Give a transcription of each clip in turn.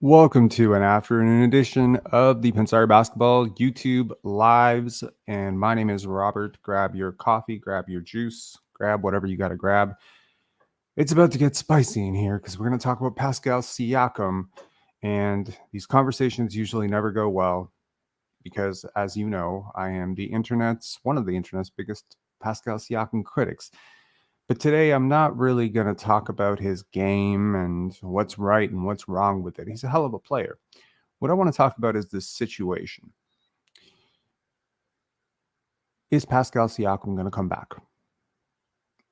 Welcome to an afternoon edition of the Pensar Basketball YouTube Lives. And my name is Robert. Grab your coffee, grab your juice, grab whatever you got to grab. It's about to get spicy in here because we're going to talk about Pascal Siakam. And these conversations usually never go well because, as you know, I am one of the internet's biggest Pascal Siakam critics. But today, I'm not really going to talk about his game and what's right and what's wrong with it. He's a hell of a player. What I want to talk about is this situation. Is Pascal Siakam going to come back?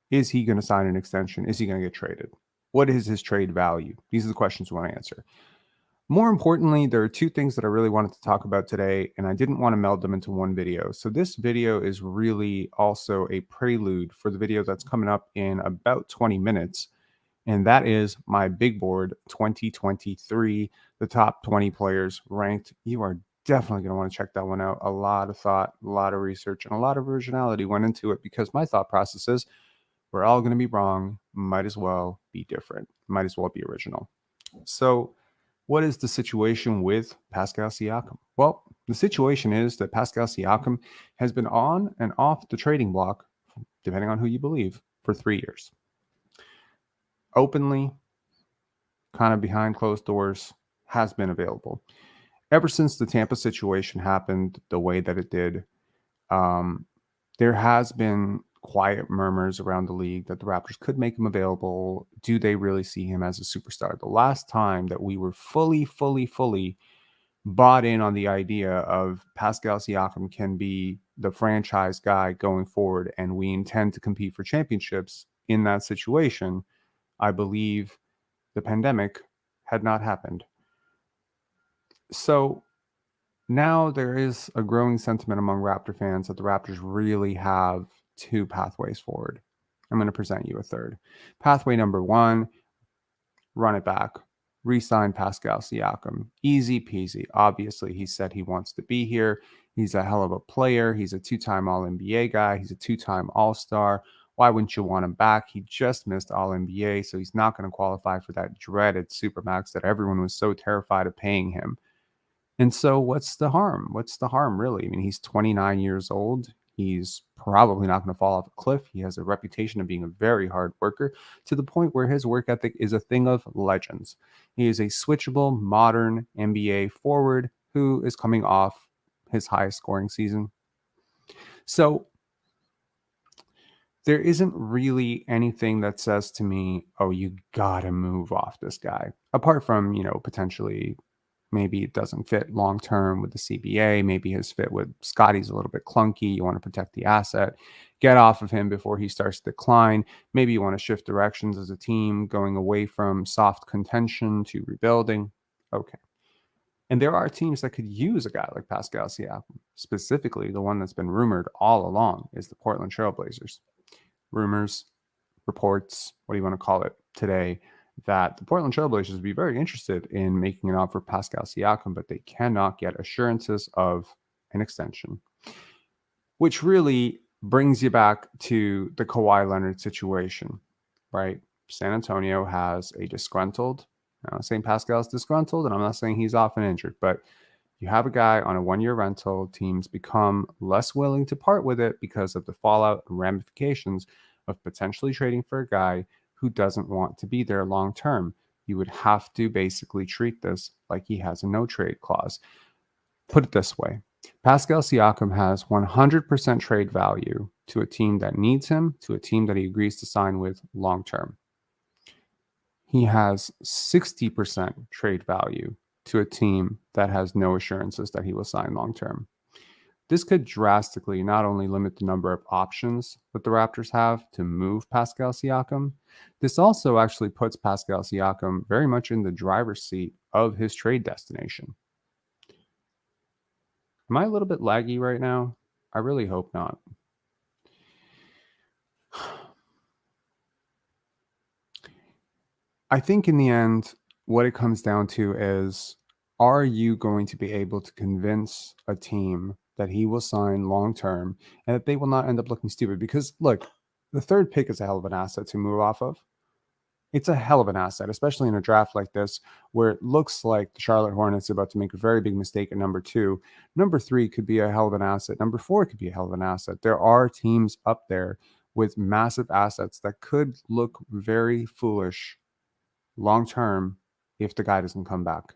Is he going to sign an extension? Is he going to get traded? What is his trade value? These are the questions we want to answer. More importantly, there are two things that I really wanted to talk about today, and I didn't want to meld them into one video. So this video is really also a prelude for the video that's coming up in about 20 minutes. And that is my big board 2023, the top 20 players ranked. You are definitely going to want to check that one out. A lot of thought, a lot of research, and a lot of originality went into it because my thought process is we're all going to be wrong. Might as well be different. Might as well be original. So, what is the situation with Pascal Siakam? Well, the situation is that Pascal Siakam has been on and off the trading block, depending on who you believe, for 3 years. Openly, kind of behind closed doors, has been available. Ever since the Tampa situation happened the way that it did, there has been quiet murmurs around the league that the Raptors could make him available. Do they really see him as a superstar? The last time that we were fully bought in on the idea of Pascal Siakam can be the franchise guy going forward and we intend to compete for championships in that situation, I believe the pandemic had not happened. So now there is a growing sentiment among Raptor fans that the Raptors really have two pathways forward. I'm going to present you a third. Pathway number one, run it back. Re-sign Pascal Siakam. Easy peasy. Obviously, he said he wants to be here. He's a hell of a player. He's a two-time All-NBA guy. He's a two-time All-Star. Why wouldn't you want him back? He just missed All-NBA, so he's not going to qualify for that dreaded Supermax that everyone was so terrified of paying him. And so what's the harm? What's the harm, really? I mean, he's 29 years old. He's probably not going to fall off a cliff. He has a reputation of being a very hard worker to the point where his work ethic is a thing of legends. He is a switchable, modern NBA forward who is coming off his highest scoring season. So there isn't really anything that says to me, oh, you got to move off this guy, apart from, potentially maybe it doesn't fit long term with the CBA. Maybe his fit with Scotty's a little bit clunky. You want to protect the asset. Get off of him before he starts to decline. Maybe you want to shift directions as a team, going away from soft contention to rebuilding. Okay. And there are teams that could use a guy like Pascal Siakam. Specifically, the one that's been rumored all along is the Portland Trail Blazers. Rumors, reports, what do you want to call it today, that the Portland Trail Blazers would be very interested in making an offer for Pascal Siakam, but they cannot get assurances of an extension. Which really brings you back to the Kawhi Leonard situation, right? San Antonio has a disgruntled, I'm not saying Pascal's disgruntled, and I'm not saying he's off and injured, but you have a guy on a one-year rental. Teams become less willing to part with it because of the fallout and ramifications of potentially trading for a guy who doesn't want to be there long term. You would have to basically treat this like he has a no-trade clause. Put it this way. Pascal Siakam has 100% trade value to a team that needs him, to a team that he agrees to sign with long term. He has 60% trade value to a team that has no assurances that he will sign long term. This could drastically not only limit the number of options that the Raptors have to move Pascal Siakam, this also actually puts Pascal Siakam very much in the driver's seat of his trade destination. Am I a little bit laggy right now? I really hope not. I think in the end, what it comes down to is, are you going to be able to convince a team that he will sign long term and that they will not end up looking stupid? Because look, the third pick is a hell of an asset to move off of. It's a hell of an asset, especially in a draft like this, where it looks like the Charlotte Hornets are about to make a very big mistake at number 2. Number 3 could be a hell of an asset. Number 4 could be a hell of an asset. There are teams up there with massive assets that could look very foolish long term if the guy doesn't come back.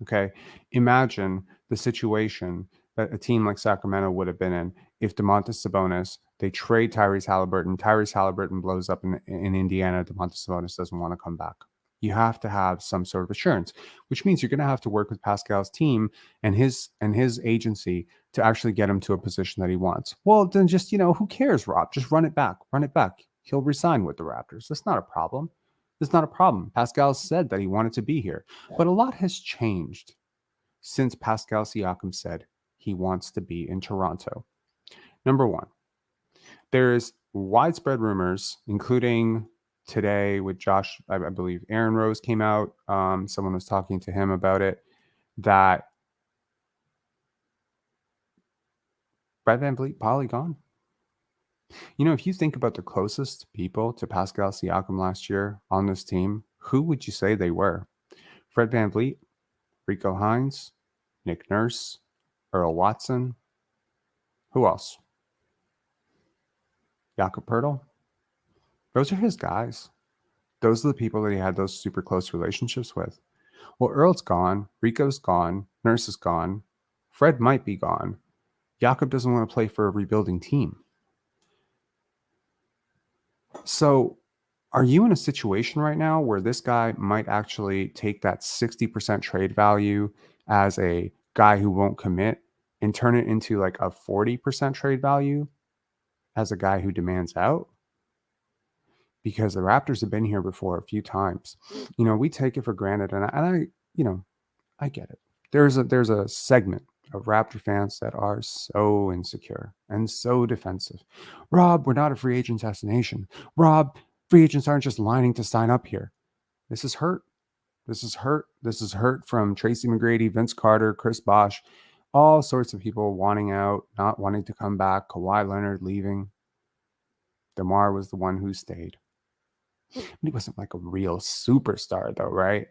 Okay. Imagine the situation that a team like Sacramento would have been in if DeMontis Sabonis, they trade Tyrese Halliburton blows up in Indiana, DeMontis Sabonis doesn't want to come back. You have to have some sort of assurance, which means you're going to have to work with Pascal's team and his agency to actually get him to a position that he wants. Well, then just, who cares, Rob? Just run it back. Run it back. He'll resign with the Raptors. That's not a problem. It's not a problem. Pascal said that he wanted to be here, but a lot has changed since Pascal Siakam said he wants to be in Toronto. Number one, there's widespread rumors, including today with Josh, I believe Aaron Rose came out. Someone was talking to him about it, that Fred VanVleet probably gone. If you think about the closest people to Pascal Siakam last year on this team, who would you say they were? Fred VanVleet, Rico Hines, Nick Nurse, Earl Watson. Who else? Jakob Poeltl. Those are his guys. Those are the people that he had those super close relationships with. Well, Earl's gone. Rico's gone. Nurse is gone. Fred might be gone. Jakob doesn't want to play for a rebuilding team. So are you in a situation right now where this guy might actually take that 60% trade value as a guy who won't commit and turn it into like a 40% trade value as a guy who demands out? Because the Raptors have been here before a few times. We take it for granted, and I get it. There's a segment of Raptor fans that are so insecure and so defensive. Rob, we're not a free agent destination. Rob, free agents aren't just lining to sign up here. This is hurt. This is hurt. This is hurt from Tracy McGrady, Vince Carter, Chris Bosh, all sorts of people wanting out, not wanting to come back. Kawhi Leonard leaving. DeMar was the one who stayed. He wasn't like a real superstar though, right?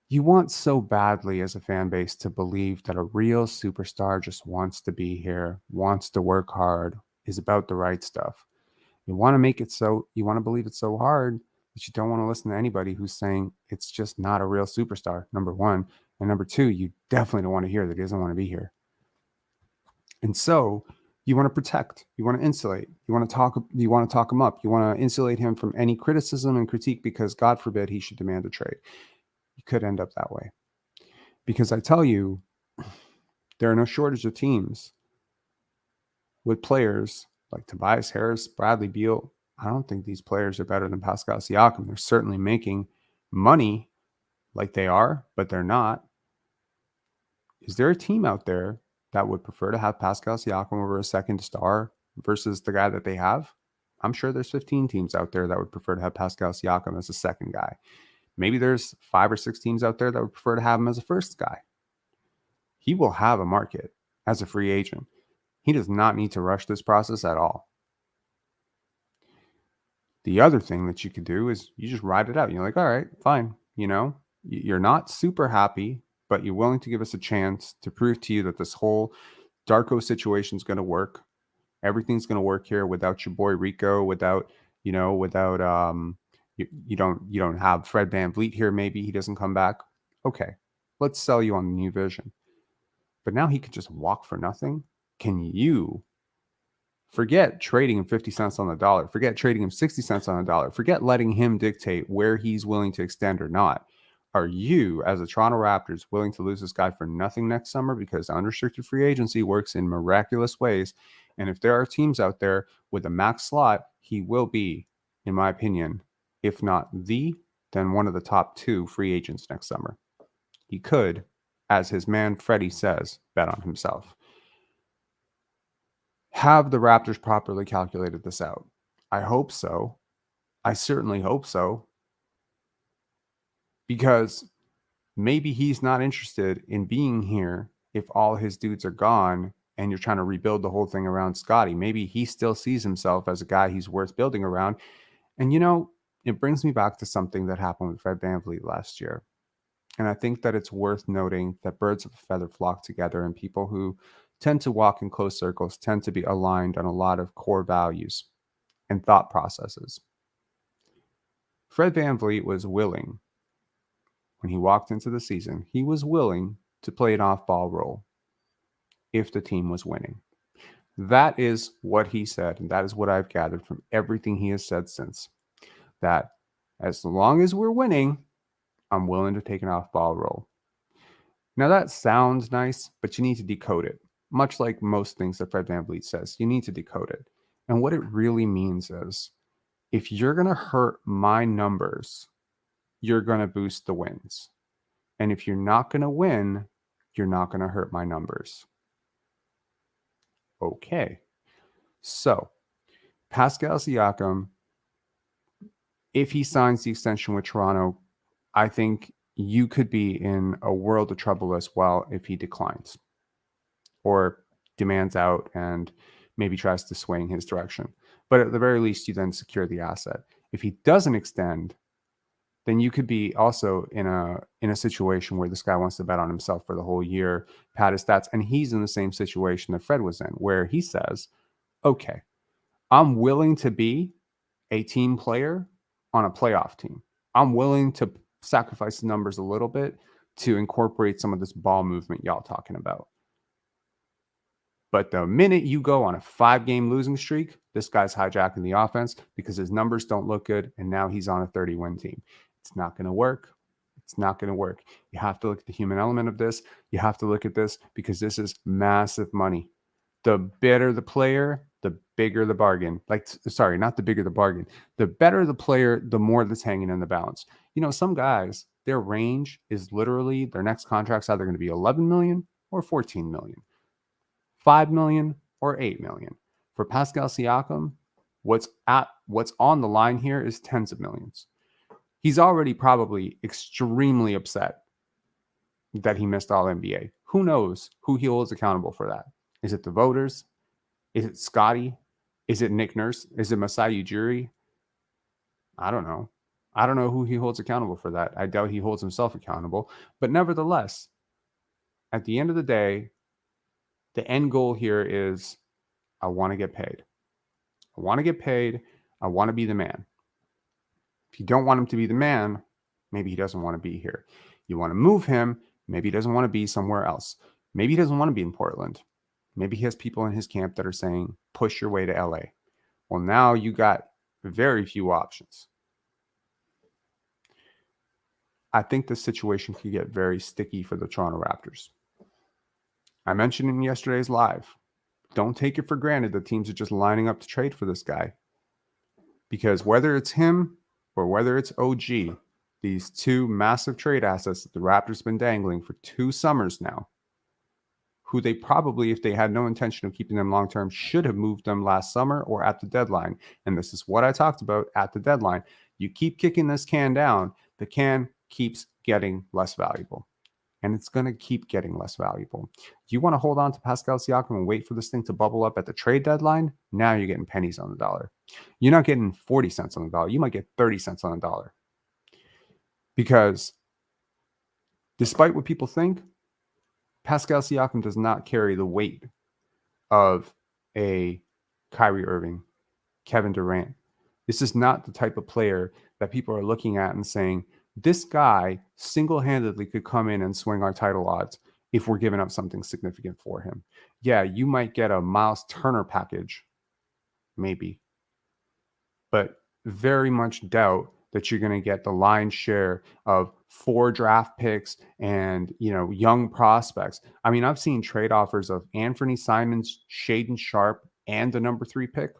You want so badly as a fan base to believe that a real superstar just wants to be here, wants to work hard, is about the right stuff. You want to believe it's so hard that you don't want to listen to anybody who's saying it's just not a real superstar, number one. And number two, you definitely don't want to hear that he doesn't want to be here. And so you want to protect, you want to insulate, you want to talk him up, you want to insulate him from any criticism and critique because God forbid he should demand a trade. You could end up that way. Because I tell you, there are no shortage of teams with players like Tobias Harris, Bradley Beal. I don't think these players are better than Pascal Siakam. They're certainly making money like they are, but they're not. Is there a team out there that would prefer to have Pascal Siakam over a second star versus the guy that they have? I'm sure there's 15 teams out there that would prefer to have Pascal Siakam as a second guy. Maybe there's 5 or 6 teams out there that would prefer to have him as a first guy. He will have a market as a free agent. He does not need to rush this process at all. The other thing that you could do is you just ride it out. You're like, all right, fine. You're not super happy, but you're willing to give us a chance to prove to you that this whole Darko situation is going to work. Everything's going to work here without your boy Rico, without you don't have Fred VanVleet here. Maybe he doesn't come back. Okay, let's sell you on the new vision. But now he could just walk for nothing. Can you forget trading him 50 cents on the dollar? Forget trading him 60 cents on the dollar. Forget letting him dictate where he's willing to extend or not. Are you, as a Toronto Raptors, willing to lose this guy for nothing next summer? Because unrestricted free agency works in miraculous ways. And if there are teams out there with a max slot, he will be, in my opinion, if not then one of the top 2 free agents next summer. He could, as his man Freddie says, bet on himself. Have the Raptors properly calculated this out? I hope so. I certainly hope so. Because maybe he's not interested in being here if all his dudes are gone and you're trying to rebuild the whole thing around Scottie. Maybe he still sees himself as a guy he's worth building around. And it brings me back to something that happened with Fred VanVleet last year. And I think that it's worth noting that birds of a feather flock together, and people who tend to walk in close circles tend to be aligned on a lot of core values and thought processes. Fred VanVleet was willing, when he walked into the season, he was willing to play an off-ball role if the team was winning. That is what he said, and that is what I've gathered from everything he has said since. That as long as we're winning, I'm willing to take an off-ball role. Now that sounds nice, but you need to decode it. Much like most things that Fred VanVleet says, you need to decode it. And what it really means is, if you're going to hurt my numbers, you're going to boost the wins. And if you're not going to win, you're not going to hurt my numbers. Okay. So, Pascal Siakam, if he signs the extension with Toronto, I think you could be in a world of trouble as well if he declines or demands out and maybe tries to swing his direction. But at the very least, you then secure the asset. If he doesn't extend, then you could be also in a situation where this guy wants to bet on himself for the whole year, pad his stats, and he's in the same situation that Fred was in, where he says, okay, I'm willing to be a team player on a playoff team. I'm willing to sacrifice the numbers a little bit to incorporate some of this ball movement y'all talking about. But the minute you go on a 5-game losing streak, this guy's hijacking the offense because his numbers don't look good, and now he's on a 30-win team. It's not going to work. It's not going to work. You have to look at the human element of this. You have to look at this because this is massive money. The better the player, the bigger the bargain. Sorry, not the bigger the bargain. The better the player, the more that's hanging in the balance. You know, some guys, their range is literally, their next contract's either going to be 11 million or 14 million. 5 million or 8 million. For Pascal Siakam, what's on the line here is tens of millions. He's already probably extremely upset that he missed All NBA. Who knows who he holds accountable for that? Is it the voters? Is it Scotty? Is it Nick Nurse? Is it Masai Ujiri? I don't know. I don't know who he holds accountable for that. I doubt he holds himself accountable. But nevertheless, at the end of the day, the end goal here is I want to get paid. I want to get paid. I want to be the man. If you don't want him to be the man, maybe he doesn't want to be here. You want to move him. Maybe he doesn't want to be somewhere else. Maybe he doesn't want to be in Portland. Maybe he has people in his camp that are saying, push your way to LA. Well, now you got very few options. I think the situation could get very sticky for the Toronto Raptors. I mentioned in yesterday's live, don't take it for granted that teams are just lining up to trade for this guy. Because whether it's him or whether it's OG, these two massive trade assets that the Raptors have been dangling for 2 summers now, who they probably, if they had no intention of keeping them long-term, should have moved them last summer or at the deadline. And this is what I talked about at the deadline. You keep kicking this can down, the can keeps getting less valuable. And it's going to keep getting less valuable. Do you want to hold on to Pascal Siakam and wait for this thing to bubble up at the trade deadline? Now you're getting pennies on the dollar. You're not getting 40 cents on the dollar. You might get 30 cents on the dollar. Because despite what people think, Pascal Siakam does not carry the weight of a Kyrie Irving, Kevin Durant. This is not the type of player that people are looking at and saying, this guy single-handedly could come in and swing our title odds if we're giving up something significant for him. Yeah, you might get a Miles Turner package, maybe, but very much doubt that you're going to get the lion's share of 4 draft picks and, young prospects. I mean, I've seen trade offers of Anthony Simons, Shaedon Sharpe, and the number 3 pick.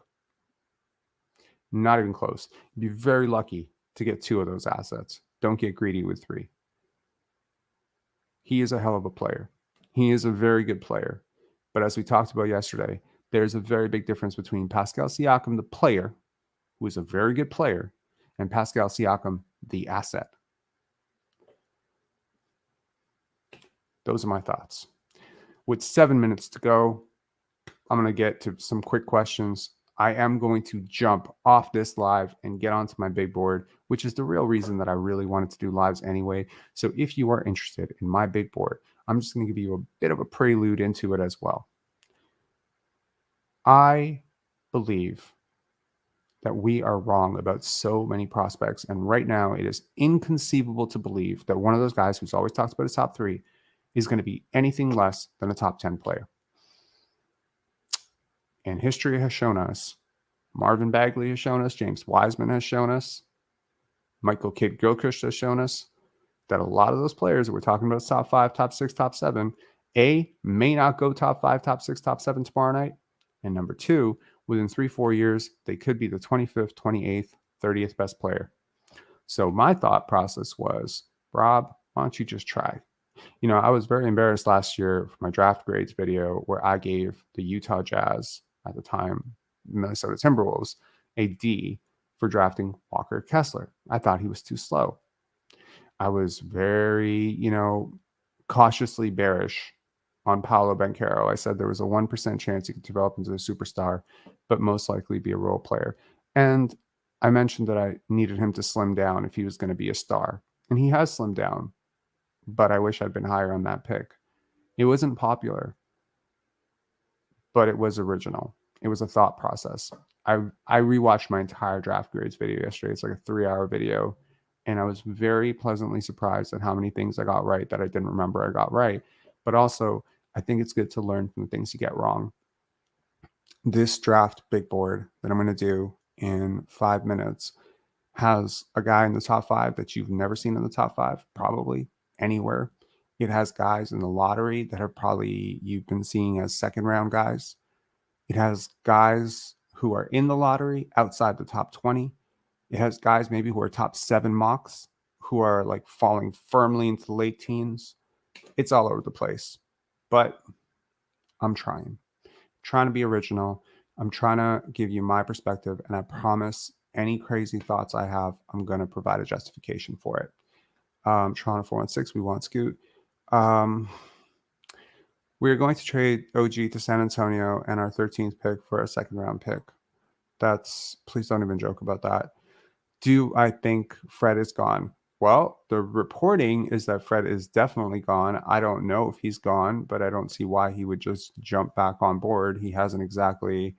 Not even close. You'd be very lucky to get 2 of those assets. Don't get greedy with 3. He is a hell of a player. He is a very good player. But as we talked about yesterday, there's a very big difference between Pascal Siakam, the player, who is a very good player, and Pascal Siakam, the asset. Those are my thoughts. With 7 minutes to go, I'm going to get to some quick questions. I am going to jump off this live and get onto my big board, which is the real reason that I really wanted to do lives anyway. So if you are interested in my big board, I'm just going to give you a bit of a prelude into it as well. I believe that we are wrong about so many prospects. And right now, it is inconceivable to believe that one of those guys who's always talks about his top 3 is going to be anything less than a top 10 player. And history has shown us, Marvin Bagley has shown us, James Wiseman has shown us, Michael Kidd-Gilchrist has shown us that a lot of those players that we're talking about top 5, top 6, top 7, A, may not go top 5, top 6, top 7 tomorrow night. And number 2, within 3-4 years, they could be the 25th, 28th, 30th best player. So my thought process was, Rob, why don't you just try? You know, I was very embarrassed last year for my draft grades video where I gave the Utah Jazz, at the time, Minnesota Timberwolves, a D for drafting Walker Kessler. I thought he was too slow. I was very, cautiously bearish on Paolo Banchero. I said there was a 1% chance he could develop into a superstar, but most likely be a role player. And I mentioned that I needed him to slim down if he was going to be a star. And he has slimmed down, but I wish I'd been higher on that pick. It wasn't popular, but it was original. It was a thought process. I rewatched my entire draft grades video yesterday. It's like a 3-hour video. And I was very pleasantly surprised at how many things I got right that I didn't remember I got right. But also, I think it's good to learn from the things you get wrong. This draft big board that I'm going to do in 5 minutes has a guy in the top 5 that you've never seen in the top 5, probably anywhere. It has guys in the lottery that have probably you've been seeing as second round guys. It has guys who are in the lottery outside the top 20. It has guys maybe who are top 7 mocks who are like falling firmly into the late teens. It's all over the place, but I'm trying to be original. I'm trying to give you my perspective, and I promise any crazy thoughts I have, I'm going to provide a justification for it. Toronto 416, we want Scoot. We're going to trade OG to San Antonio and our 13th pick for a second round pick. Please don't even joke about that. Do I think Fred is gone? Well, the reporting is that Fred is definitely gone. I don't know if he's gone, but I don't see why he would just jump back on board. He hasn't exactly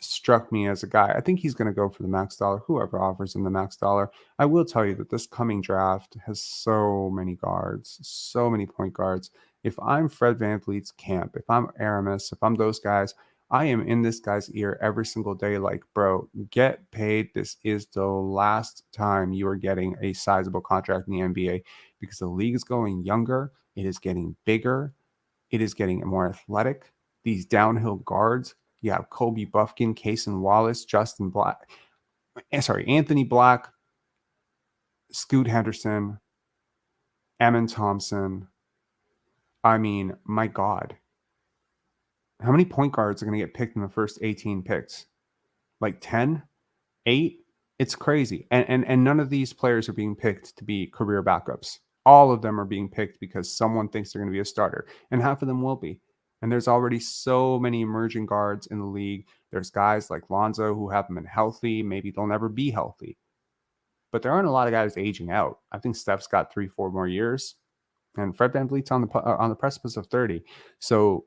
struck me as a guy. I think he's going to go for the max dollar, whoever offers him the max dollar. I will tell you that this coming draft has so many guards, so many point guards. If I'm Fred VanVleet's camp, if I'm Aramis, if I'm those guys, I am in this guy's ear every single day like, bro, get paid. This is the last time you are getting a sizable contract in the NBA because the league is going younger. It is getting bigger. It is getting more athletic. These downhill guards, you have Kobe Buffkin, Cason Wallace, Anthony Black, Scoot Henderson, Amin Thompson. I mean, my God. How many point guards are going to get picked in the first 18 picks? Like 10? 8? It's crazy. And none of these players are being picked to be career backups. All of them are being picked because someone thinks they're going to be a starter. And half of them will be. And there's already so many emerging guards in the league. There's guys like Lonzo who haven't been healthy. Maybe they'll never be healthy. But there aren't a lot of guys aging out. I think Steph's got 3-4 more years. And Fred VanVleet's on the precipice of 30. So,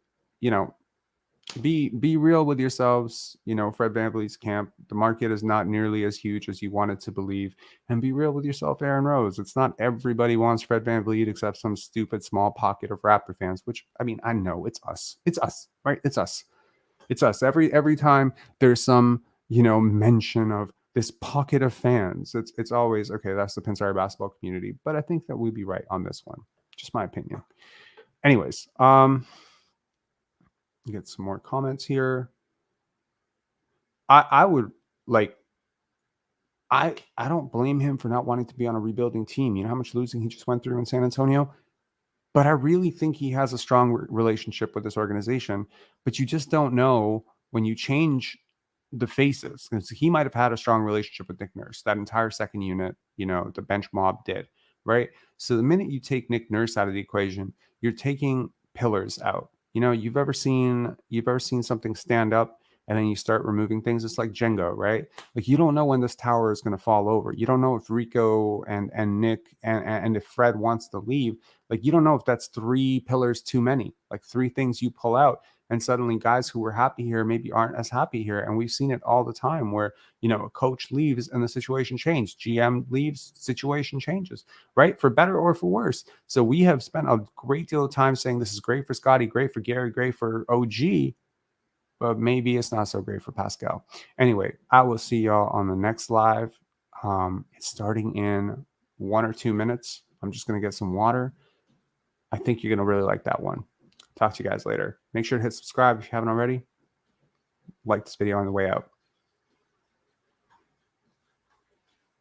be real with yourselves. Fred VanVleet's camp, the market is not nearly as huge as you want it to believe. And be real with yourself, Aaron Rose. It's not everybody wants Fred VanVleet except some stupid small pocket of Raptor fans, which, I know it's us. It's us, right? It's us. It's us. Every time there's some, mention of this pocket of fans, it's always, okay, that's the Pinsire basketball community. But I think that we'd be right on this one. Just my opinion. Anyways, get some more comments here. I would I don't blame him for not wanting to be on a rebuilding team. You know how much losing he just went through in San Antonio? But I really think he has a strong relationship with this organization. But you just don't know when you change the faces. Because he might have had a strong relationship with Nick Nurse. That entire second unit, the bench mob did, right? So the minute you take Nick Nurse out of the equation, you're taking pillars out. You've ever seen something stand up and then you start removing things. It's like Jenga, right? Like, you don't know when this tower is going to fall over. You don't know if Rico and Nick and if Fred wants to leave. Like, you don't know if that's 3 pillars too many, like 3 things you pull out. And suddenly guys who were happy here maybe aren't as happy here. And we've seen it all the time where, a coach leaves and the situation changes. GM leaves, situation changes, right? For better or for worse. So we have spent a great deal of time saying this is great for Scotty, great for Gary, great for OG, but maybe it's not so great for Pascal. Anyway, I will see y'all on the next live. It's starting in 1 or 2 minutes. I'm just going to get some water. I think you're going to really like that one. Talk to you guys later. Make sure to hit subscribe if you haven't already. Like this video on the way out.